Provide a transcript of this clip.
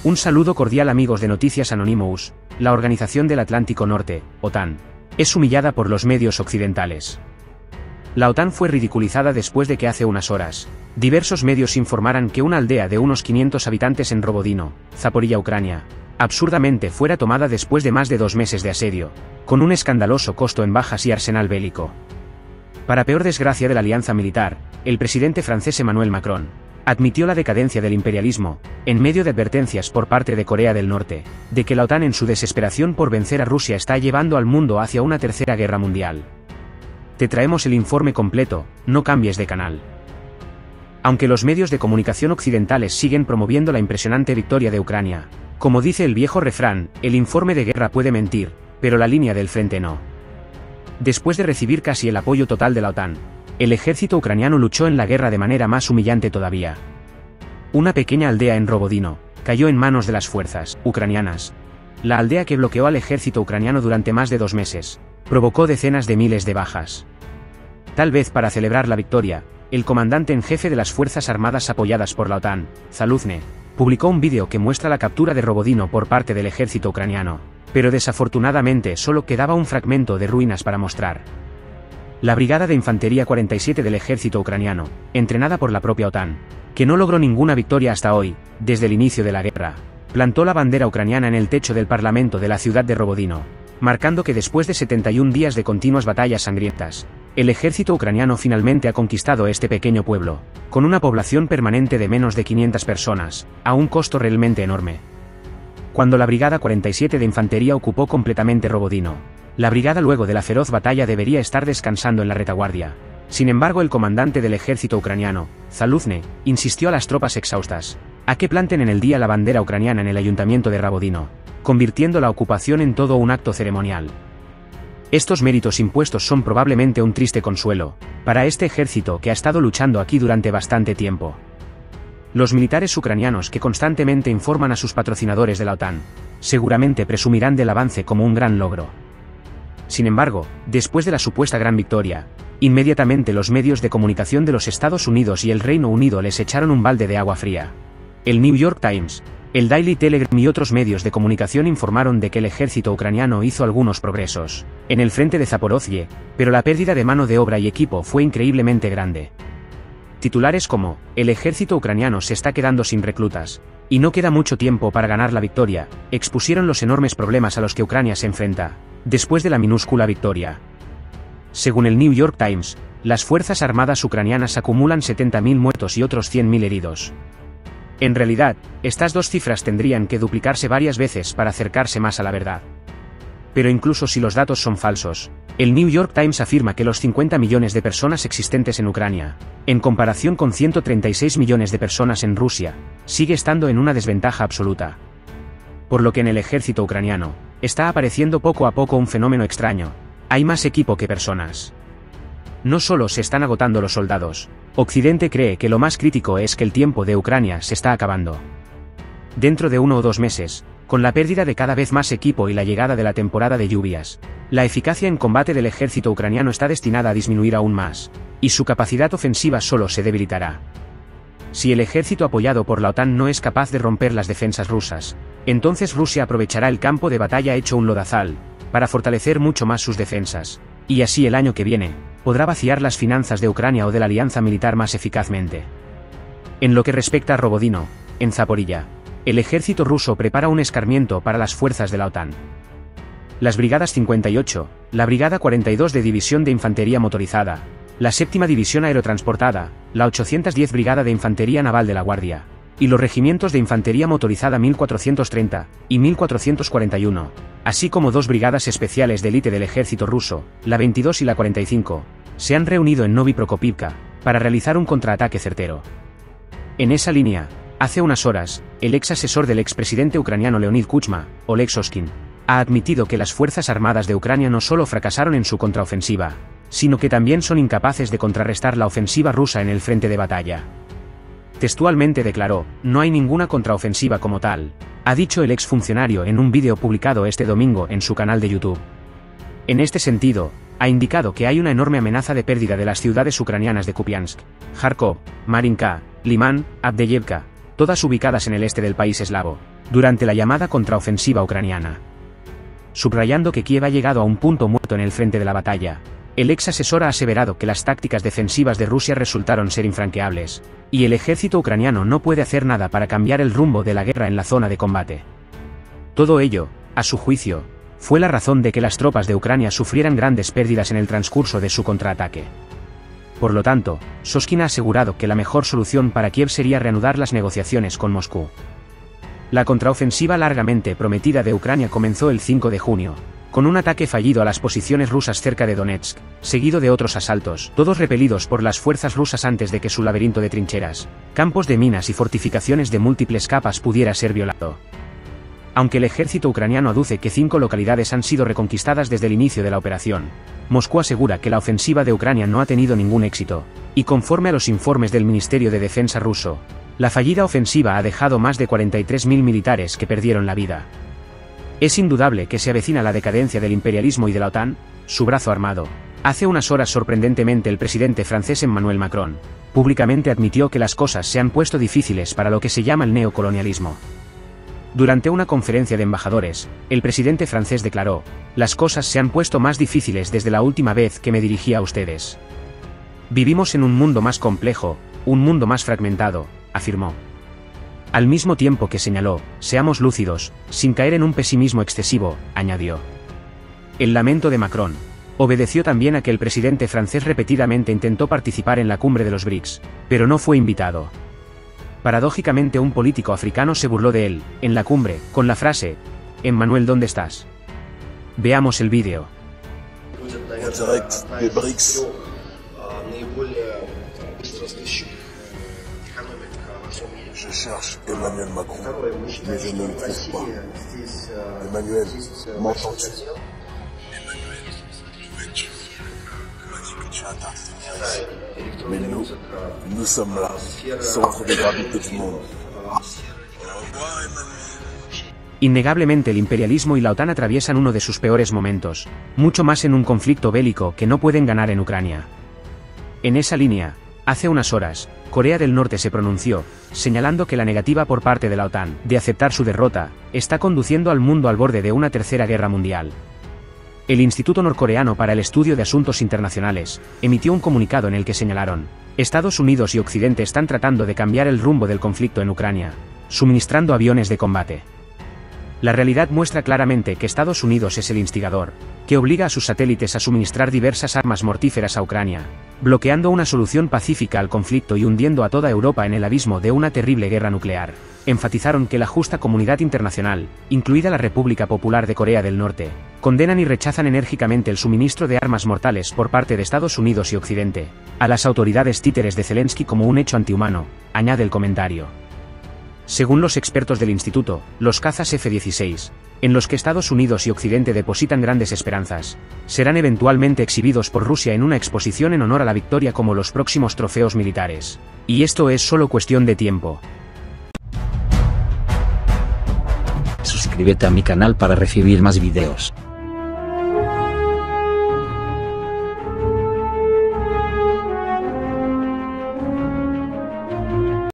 Un saludo cordial amigos de Noticias Anonymous. La Organización del Atlántico Norte, OTAN, es humillada por los medios occidentales. La OTAN fue ridiculizada después de que hace unas horas, diversos medios informaran que una aldea de unos 500 habitantes en Rovodino, Zaporilla, Ucrania, absurdamente fuera tomada después de más de 2 meses de asedio, con un escandaloso costo en bajas y arsenal bélico. Para peor desgracia de la alianza militar, el presidente francés Emmanuel Macron admitió la decadencia del imperialismo, en medio de advertencias por parte de Corea del Norte, de que la OTAN en su desesperación por vencer a Rusia está llevando al mundo hacia una tercera guerra mundial. Te traemos el informe completo, no cambies de canal. Aunque los medios de comunicación occidentales siguen promoviendo la impresionante victoria de Ucrania, como dice el viejo refrán, el informe de guerra puede mentir, pero la línea del frente no. Después de recibir casi el apoyo total de la OTAN, el ejército ucraniano luchó en la guerra de manera más humillante todavía. Una pequeña aldea en Rovodino cayó en manos de las fuerzas ucranianas. La aldea que bloqueó al ejército ucraniano durante más de 2 meses, provocó decenas de miles de bajas. Tal vez para celebrar la victoria, el comandante en jefe de las Fuerzas Armadas apoyadas por la OTAN, Zaluzhne, publicó un vídeo que muestra la captura de Rovodino por parte del ejército ucraniano, pero desafortunadamente solo quedaba un fragmento de ruinas para mostrar. La Brigada de Infantería 47 del ejército ucraniano, entrenada por la propia OTAN, que no logró ninguna victoria hasta hoy, desde el inicio de la guerra, plantó la bandera ucraniana en el techo del parlamento de la ciudad de Rovodino, marcando que después de 71 días de continuas batallas sangrientas, el ejército ucraniano finalmente ha conquistado este pequeño pueblo, con una población permanente de menos de 500 personas, a un costo realmente enorme. Cuando la Brigada 47 de Infantería ocupó completamente Rovodino, la brigada luego de la feroz batalla debería estar descansando en la retaguardia. Sin embargo, el comandante del ejército ucraniano, Zaluzhne, insistió a las tropas exhaustas a que planten en el día la bandera ucraniana en el ayuntamiento de Rovodino, convirtiendo la ocupación en todo un acto ceremonial. Estos méritos impuestos son probablemente un triste consuelo para este ejército que ha estado luchando aquí durante bastante tiempo. Los militares ucranianos que constantemente informan a sus patrocinadores de la OTAN, seguramente presumirán del avance como un gran logro. Sin embargo, después de la supuesta gran victoria, inmediatamente los medios de comunicación de los Estados Unidos y el Reino Unido les echaron un balde de agua fría. El New York Times, el Daily Telegraph y otros medios de comunicación informaron de que el ejército ucraniano hizo algunos progresos en el frente de Zaporozhye, pero la pérdida de mano de obra y equipo fue increíblemente grande. Titulares como, el ejército ucraniano se está quedando sin reclutas, y no queda mucho tiempo para ganar la victoria, expusieron los enormes problemas a los que Ucrania se enfrenta, después de la minúscula victoria. Según el New York Times, las Fuerzas Armadas ucranianas acumulan 70.000 muertos y otros 100.000 heridos. En realidad, estas dos cifras tendrían que duplicarse varias veces para acercarse más a la verdad. Pero incluso si los datos son falsos, el New York Times afirma que los 50 millones de personas existentes en Ucrania, en comparación con 136 millones de personas en Rusia, sigue estando en una desventaja absoluta. Por lo que en el ejército ucraniano, está apareciendo poco a poco un fenómeno extraño: hay más equipo que personas. No solo se están agotando los soldados, Occidente cree que lo más crítico es que el tiempo de Ucrania se está acabando. Dentro de 1 o 2 meses, con la pérdida de cada vez más equipo y la llegada de la temporada de lluvias, la eficacia en combate del ejército ucraniano está destinada a disminuir aún más, y su capacidad ofensiva solo se debilitará. Si el ejército apoyado por la OTAN no es capaz de romper las defensas rusas, entonces Rusia aprovechará el campo de batalla hecho un lodazal, para fortalecer mucho más sus defensas, y así el año que viene, podrá vaciar las finanzas de Ucrania o de la alianza militar más eficazmente. En lo que respecta a Rovodino, en Zaporilla, el ejército ruso prepara un escarmiento para las fuerzas de la OTAN. Las brigadas 58, la brigada 42 de División de Infantería Motorizada, la 7ª División Aerotransportada, la 810 Brigada de Infantería Naval de la Guardia, y los regimientos de Infantería Motorizada 1430 y 1441, así como 2 brigadas especiales de élite del ejército ruso, la 22 y la 45, se han reunido en Novi Prokopivka para realizar un contraataque certero. En esa línea, hace unas horas, el ex asesor del expresidente ucraniano Leonid Kuchma, Oleg Shoshkin, ha admitido que las Fuerzas Armadas de Ucrania no solo fracasaron en su contraofensiva, sino que también son incapaces de contrarrestar la ofensiva rusa en el frente de batalla. Textualmente declaró, no hay ninguna contraofensiva como tal, ha dicho el exfuncionario en un vídeo publicado este domingo en su canal de YouTube. En este sentido, ha indicado que hay una enorme amenaza de pérdida de las ciudades ucranianas de Kupiansk, Kharkov, Marinka, Liman, Avdiivka, todas ubicadas en el este del país eslavo, durante la llamada contraofensiva ucraniana. Subrayando que Kiev ha llegado a un punto muerto en el frente de la batalla, el ex asesor ha aseverado que las tácticas defensivas de Rusia resultaron ser infranqueables, y el ejército ucraniano no puede hacer nada para cambiar el rumbo de la guerra en la zona de combate. Todo ello, a su juicio, fue la razón de que las tropas de Ucrania sufrieran grandes pérdidas en el transcurso de su contraataque. Por lo tanto, Soskin ha asegurado que la mejor solución para Kiev sería reanudar las negociaciones con Moscú. La contraofensiva largamente prometida de Ucrania comenzó el 5 de junio, con un ataque fallido a las posiciones rusas cerca de Donetsk, seguido de otros asaltos, todos repelidos por las fuerzas rusas antes de que su laberinto de trincheras, campos de minas y fortificaciones de múltiples capas pudiera ser violado. Aunque el ejército ucraniano aduce que 5 localidades han sido reconquistadas desde el inicio de la operación, Moscú asegura que la ofensiva de Ucrania no ha tenido ningún éxito, y conforme a los informes del Ministerio de Defensa ruso, la fallida ofensiva ha dejado más de 43.000 militares que perdieron la vida. Es indudable que se avecina la decadencia del imperialismo y de la OTAN, su brazo armado. Hace unas horas sorprendentemente el presidente francés Emmanuel Macron, públicamente admitió que las cosas se han puesto difíciles para lo que se llama el neocolonialismo. Durante una conferencia de embajadores, el presidente francés declaró: "Las cosas se han puesto más difíciles desde la última vez que me dirigí a ustedes. Vivimos en un mundo más complejo, un mundo más fragmentado", afirmó. Al mismo tiempo que señaló: "Seamos lúcidos, sin caer en un pesimismo excesivo", añadió. El lamento de Macron obedeció también a que el presidente francés repetidamente intentó participar en la cumbre de los BRICS, pero no fue invitado. Paradójicamente, un político africano se burló de él, en la cumbre, con la frase: "Emmanuel, ¿dónde estás?". Veamos el vídeo. Je cherche Emmanuel Macron, mais je ne le trouve pas. Emmanuel, m'entends-tu? Emmanuel, où es-tu? On m'a dit que tu attends de venir ici. Mais nous sommes là, centre de gravité du monde. Au revoir, Emmanuel. Innegablemente el imperialismo y la OTAN atraviesan uno de sus peores momentos, mucho más en un conflicto bélico que no pueden ganar en Ucrania. En esa línea, hace unas horas, Corea del Norte se pronunció, señalando que la negativa por parte de la OTAN de aceptar su derrota está conduciendo al mundo al borde de una tercera guerra mundial. El Instituto Norcoreano para el Estudio de Asuntos Internacionales emitió un comunicado en el que señalaron: Estados Unidos y Occidente están tratando de cambiar el rumbo del conflicto en Ucrania, suministrando aviones de combate. La realidad muestra claramente que Estados Unidos es el instigador, que obliga a sus satélites a suministrar diversas armas mortíferas a Ucrania, bloqueando una solución pacífica al conflicto y hundiendo a toda Europa en el abismo de una terrible guerra nuclear. Enfatizaron que la justa comunidad internacional, incluida la República Popular de Corea del Norte, condenan y rechazan enérgicamente el suministro de armas mortales por parte de Estados Unidos y Occidente a las autoridades títeres de Zelensky como un hecho antihumano, añade el comentario. Según los expertos del instituto, los cazas F-16, en los que Estados Unidos y Occidente depositan grandes esperanzas, serán eventualmente exhibidos por Rusia en una exposición en honor a la victoria como los próximos trofeos militares. Y esto es solo cuestión de tiempo. Suscríbete a mi canal para recibir más videos.